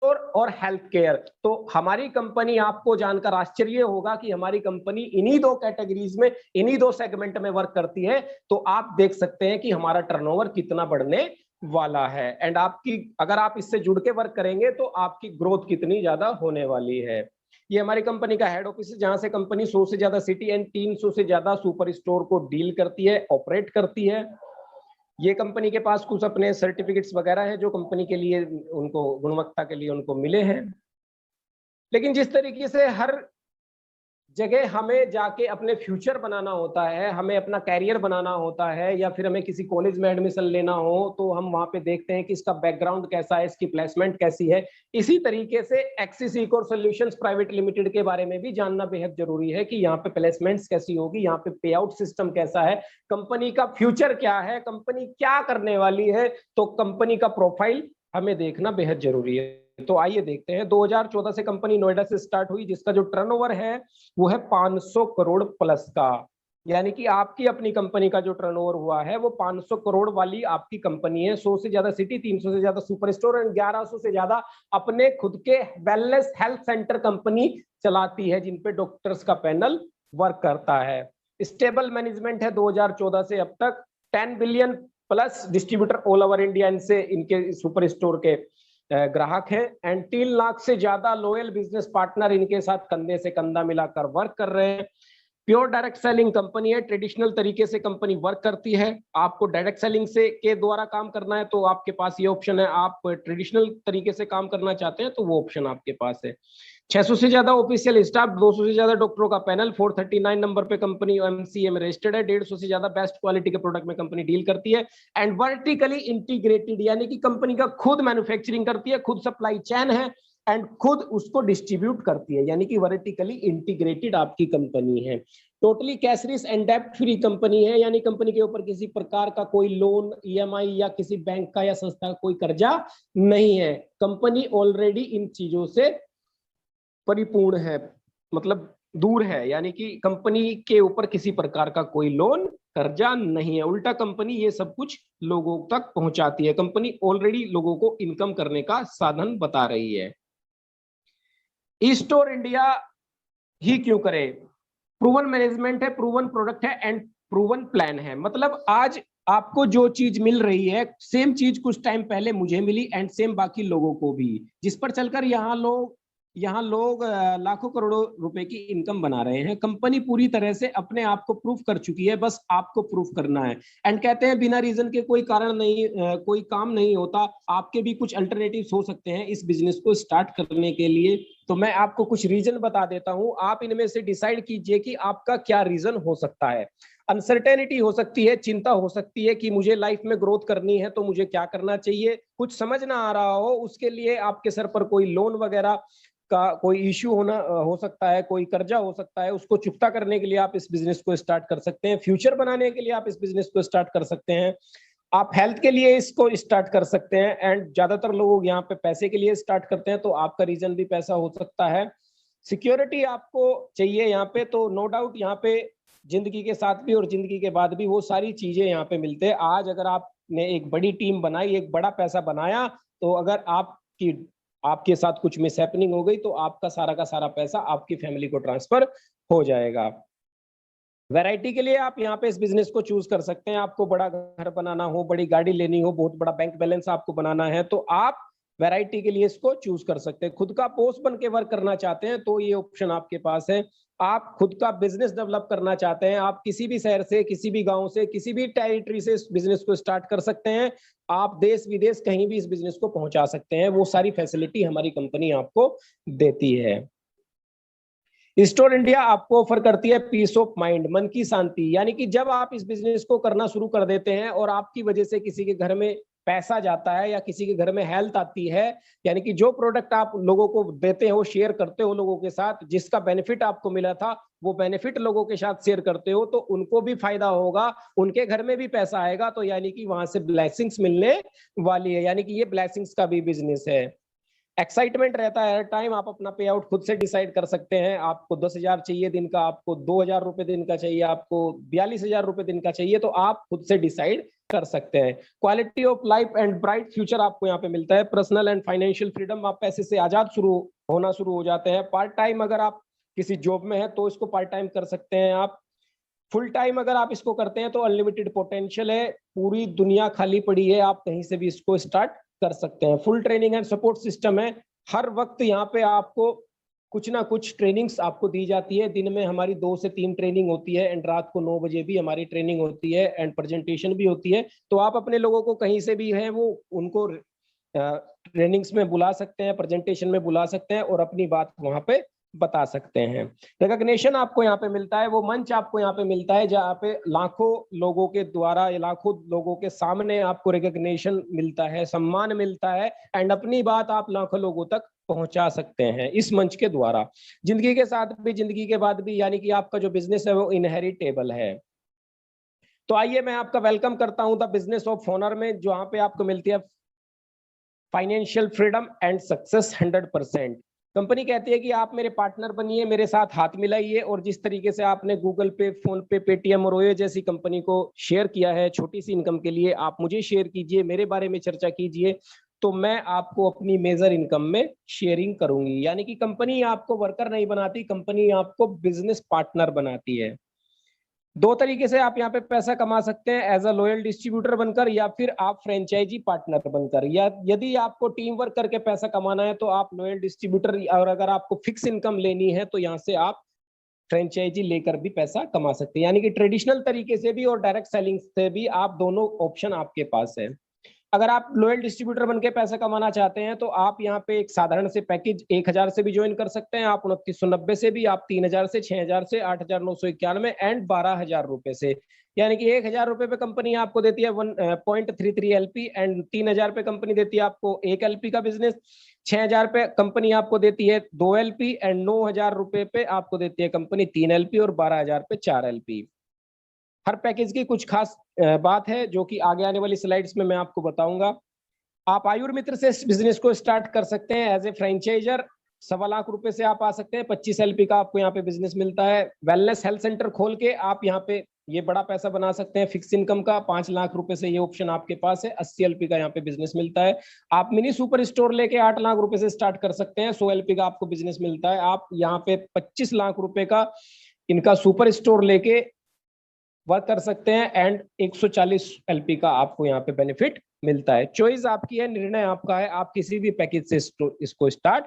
और health care. तो हमारी कंपनी, आपको जानकर आश्चर्य होगा कि हमारी कंपनी इन्हीं दो कैटेगरीज में, इन्हीं दो सेगमेंट में वर्क करती है। तो आप देख सकते हैं कि हमारा टर्नओवर कितना बढ़ने वाला है, एंड आपकी, अगर आप इससे जुड़ के वर्क करेंगे तो आपकी ग्रोथ कितनी ज्यादा होने वाली है। ये हमारी कंपनी का हेड ऑफिस है, जहां से कंपनी 100 से ज्यादा सिटी एंड 300 से ज्यादा सुपर स्टोर को डील करती है, ऑपरेट करती है। ये कंपनी के पास कुछ अपने सर्टिफिकेट्स वगैरह है जो कंपनी के लिए, उनको गुणवत्ता के लिए उनको मिले हैं। लेकिन जिस तरीके से हर जगह हमें जाके अपने फ्यूचर बनाना होता है, हमें अपना कैरियर बनाना होता है, या फिर हमें किसी कॉलेज में एडमिशन लेना हो तो हम वहां पे देखते हैं कि इसका बैकग्राउंड कैसा है, इसकी प्लेसमेंट कैसी है। इसी तरीके से एक्सिस इकोर सॉल्यूशंस प्राइवेट लिमिटेड के बारे में भी जानना बेहद जरूरी है कि यहाँ पे प्लेसमेंट्स कैसी होगी, यहाँ पे पे आउट सिस्टम कैसा है, कंपनी का फ्यूचर क्या है, कंपनी क्या करने वाली है। तो कंपनी का प्रोफाइल हमें देखना बेहद जरूरी है। तो आइए देखते हैं। 2014 से कंपनी नोएडा से स्टार्ट हुई, जिसका जो टर्नओवर है वो है 500 करोड़ प्लस का। यानी कि आपकी अपनी कंपनी का जो टर्नओवर हुआ है वो 500 करोड़ वाली आपकी कंपनी है। 100 से ज्यादा सिटी, 300 से ज्यादा सुपर स्टोर और 1100 से ज्यादा अपने खुद के वेलनेस हेल्थ सेंटर कंपनी चलाती है, जिन पे डॉक्टर्स का पैनल वर्क करता है। स्टेबल मैनेजमेंट है 2014 से अब तक। 10 billion plus distributor all over India इनसे, इनके सुपर स्टोर के ग्राहक हैं, एंड 3 लाख से ज्यादा लॉयल बिजनेस पार्टनर इनके साथ कंधे से कंधा मिलाकर वर्क कर रहे हैं। प्योर डायरेक्ट सेलिंग कंपनी है, ट्रेडिशनल तरीके से कंपनी वर्क करती है। आपको डायरेक्ट सेलिंग से के द्वारा काम करना है तो आपके पास ये ऑप्शन है, आप ट्रेडिशनल तरीके से काम करना चाहते हैं तो वो ऑप्शन आपके पास है। 600 से ज्यादा ऑफिशियल स्टाफ, 200 से ज्यादा डॉक्टरों का पैनल, 439 नंबर पे कंपनी एमसीए में रजिस्टर्ड है। 150 से ज्यादा बेस्ट क्वालिटी के प्रोडक्ट में कंपनी डील करती है, एंड वर्टिकली इंटीग्रेटेड, यानी कि कंपनी का खुद मैन्युफैक्चरिंग करती है, खुद सप्लाई चेन है, एंड खुद उसको डिस्ट्रीब्यूट करती है, यानी कि वर्टिकली इंटीग्रेटेड आपकी कंपनी है। टोटली कैश रिस्क एंड डेब्ट फ्री कंपनी है, यानी कंपनी के ऊपर किसी प्रकार का कोई लोन, ईएमआई या किसी बैंक का या संस्था का कोई कर्जा नहीं है। कंपनी ऑलरेडी इन चीजों से परिपूर्ण है, मतलब दूर है, यानी कि कंपनी के ऊपर किसी प्रकार का कोई लोन, कर्जा नहीं है। उल्टा कंपनी ये सब कुछ लोगों तक पहुंचाती है। कंपनी ऑलरेडी लोगों को इनकम करने का साधन बता रही है। ई-स्टोर इंडिया ही क्यों करे? प्रूवन मैनेजमेंट है, प्रूवन प्रोडक्ट है, एंड प्रूवन प्लान है। मतलब आज आपको जो चीज मिल रही है, सेम चीज कुछ टाइम पहले मुझे मिली, एंड सेम बाकी लोगों को भी, जिस पर चलकर यहाँ लोग लाखों करोड़ों रुपए की इनकम बना रहे हैं। कंपनी पूरी तरह से अपने आप को प्रूफ कर चुकी है, बस आपको प्रूफ करना है। एंड कहते हैं बिना रीजन के कोई कारण नहीं, कोई काम नहीं होता। आपके भी कुछ अल्टरनेटिव्स हो सकते हैं इस बिजनेस को स्टार्ट करने के लिए। तो मैं आपको कुछ रीजन बता देता हूं, आप इनमें से डिसाइड कीजिए कि आपका क्या रीजन हो सकता है। अनसर्टेनिटी हो सकती है, चिंता हो सकती है कि मुझे लाइफ में ग्रोथ करनी है तो मुझे क्या करना चाहिए, कुछ समझ ना आ रहा हो, उसके लिए आपके सर पर कोई लोन वगैरह का कोई इश्यू होना हो सकता है, कोई कर्जा हो सकता है, उसको चुकता करने के लिए आप इस बिजनेस को स्टार्ट कर सकते हैं। फ्यूचर बनाने के लिए आप इस बिजनेस को स्टार्ट कर सकते हैं। आप हेल्थ के लिए इसको स्टार्ट कर सकते हैं, एंड ज्यादातर लोग यहाँ पे पैसे के लिए स्टार्ट करते हैं, तो आपका रीजन भी पैसा हो सकता है। सिक्योरिटी आपको चाहिए यहाँ पे, तो नो डाउट यहाँ पे जिंदगी के साथ भी और जिंदगी के बाद भी वो सारी चीजें यहाँ पे मिलते हैं। आज अगर आपने एक बड़ी टीम बनाई, एक बड़ा पैसा बनाया, तो अगर आपके साथ कुछ मिसहैपनिंग हो गई तो आपका सारा का सारा पैसा आपकी फैमिली को ट्रांसफर हो जाएगा। वैरायटी के लिए आप यहाँ पे इस बिजनेस को चूज कर सकते हैं। आपको बड़ा घर बनाना हो, बड़ी गाड़ी लेनी हो, बहुत बड़ा बैंक बैलेंस आपको बनाना है, तो आप वैरायटी के लिए इसको चूज कर सकते हैं। खुद का बॉस बन के वर्क करना चाहते हैं तो ये ऑप्शन आपके पास है। आप खुद का बिजनेस डेवलप करना चाहते हैं, आप किसी भी शहर से, किसी भी गांव से, किसी भी टेरिटरी से इस बिजनेस को स्टार्ट कर सकते हैं। आप देश विदेश कहीं भी इस बिजनेस को पहुंचा सकते हैं। वो सारी फैसिलिटी हमारी कंपनी आपको देती है। स्टोर इंडिया आपको ऑफर करती है पीस ऑफ माइंड, मन की शांति। यानी कि जब आप इस बिजनेस को करना शुरू कर देते हैं और आपकी वजह से किसी के घर में पैसा जाता है या किसी के घर में हेल्थ आती है, यानी कि जो प्रोडक्ट आप लोगों को देते हो, शेयर करते हो लोगों के साथ, जिसका बेनिफिट आपको मिला था वो बेनिफिट लोगों के साथ शेयर करते हो, तो उनको भी फायदा होगा, उनके घर में भी पैसा आएगा, तो यानी कि वहां से ब्लेसिंग्स मिलने वाली है। यानी कि ये ब्लेसिंग्स का भी बिजनेस है। एक्साइटमेंट रहता है हर टाइम। आप अपना पे आउट खुद से डिसाइड कर सकते हैं। आपको 10,000 चाहिए दिन का, आपको 2,000 रुपए दिन का चाहिए, आपको 42,000 रुपए दिन का चाहिए, तो आप खुद से डिसाइड कर सकते हैं। Quality of life and bright future आपको यहाँ पे मिलता है। पर्सनल एंड फाइनेंशियल फ्रीडम, आप पैसे से आजाद होना शुरू हो जाते हैं। पार्ट टाइम अगर आप किसी जॉब में है तो इसको पार्ट टाइम कर सकते हैं आप। फुल टाइम अगर आप इसको करते हैं तो अनलिमिटेड पोटेंशियल है, पूरी दुनिया खाली पड़ी है, आप कहीं से भी इसको स्टार्ट कर सकते हैं। Full training and support system है, हर वक्त यहाँ पे आपको कुछ ना कुछ ट्रेनिंग्स आपको दी जाती है। दिन में हमारी 2 से 3 ट्रेनिंग होती है एंड रात को 9 बजे भी हमारी ट्रेनिंग होती है एंड प्रेजेंटेशन भी होती है। तो आप अपने लोगों को कहीं से भी है वो उनको ट्रेनिंग्स में बुला सकते हैं, प्रेजेंटेशन में बुला सकते हैं और अपनी बात वहां पे बता सकते हैं। रिकॉग्निशन आपको यहाँ पे मिलता है, वो मंच आपको यहाँ पे मिलता है जहाँ पे लाखों लोगों के द्वारा, लाखों लोगों के सामने आपको रिकॉग्निशन मिलता है, सम्मान मिलता है एंड अपनी बात आप लाखों लोगों तक पहुंचा सकते हैं इस मंच के द्वारा। जिंदगी के साथ भी, जिंदगी के बाद भी, यानी कि आपका जो बिजनेस है वो इनहेरिटेबल है। तो आइए मैं आपका वेलकम करता हूं द बिजनेस ऑफ ऑनर में, जहां पे आपको मिलती है financial freedom and success 100%। Company कहती है कि आप मेरे पार्टनर बनिए, मेरे साथ हाथ मिलाइए और जिस तरीके से आपने गूगल पे, फोन पे, पेटीएम और ओयो जैसी कंपनी को शेयर किया है छोटी सी इनकम के लिए, आप मुझे शेयर कीजिए, मेरे बारे में चर्चा कीजिए, तो मैं आपको अपनी मेजर इनकम में शेयरिंग करूंगी। यानी कि कंपनी आपको वर्कर नहीं बनाती, कंपनी आपको बिजनेस पार्टनर बनाती है। 2 तरीके से आप यहाँ पे पैसा कमा सकते हैं, एज अ लॉयल डिस्ट्रीब्यूटर बनकर या फिर आप फ्रेंचाइजी पार्टनर बनकर। या यदि आपको टीम वर्क करके पैसा कमाना है तो आप लॉयल डिस्ट्रीब्यूटर, और अगर आपको फिक्स इनकम लेनी है तो यहाँ से आप फ्रेंचाइजी लेकर भी पैसा कमा सकते हैं। यानी कि ट्रेडिशनल तरीके से भी और डायरेक्ट सेलिंग से भी आप दोनों ऑप्शन आपके पास है। अगर आप लॉयल डिस्ट्रीब्यूटर बनके पैसा कमाना चाहते हैं तो आप यहाँ पे एक साधारण से पैकेज 1000 से भी ज्वाइन कर सकते हैं, आप 2990 से भी, आप 3000 से, 6000 से, 8991 एंड 12000 रुपए से। यानी कि 1000 रुपए पे कंपनी आपको देती है 1.33 LP एंड 3000 पे कंपनी देती है आपको 1 LP का बिजनेस। 6000 पे कंपनी आपको देती है 2 LP एंड 9000 रुपए पे आपको देती है कंपनी 3 LP और 12000 पे 4 LP। हर पैकेज की कुछ खास बात है जो कि आगे आने वाली स्लाइड्स में मैं आपको बताऊंगा। आप आयुर मित्र से इस बिजनेस को स्टार्ट कर सकते हैं एज ए फ्रेंचाइजर। 1.25 लाख रुपए से आप आ सकते हैं, 25 LP का आपको यहाँ पे बिजनेस मिलता है। वेलनेस हेल्थ सेंटर खोल के आप यहाँ पे ये बड़ा पैसा बना सकते हैं फिक्स इनकम का। 5 लाख रुपए से ये ऑप्शन आपके पास है, 80 LP का यहाँ पे बिजनेस मिलता है। आप मिनी सुपर स्टोर लेके 8 लाख रुपए से स्टार्ट कर सकते हैं, 100 LP का आपको बिजनेस मिलता है। आप यहाँ पे 25 लाख रुपए का इनका सुपर स्टोर लेके वर्क कर सकते हैं एंड 140 LP का आपको यहाँ पे बेनिफिट मिलता है। चॉइस आपकी है, निर्णय आपका है, आप किसी भी पैकेज से इसको स्टार्ट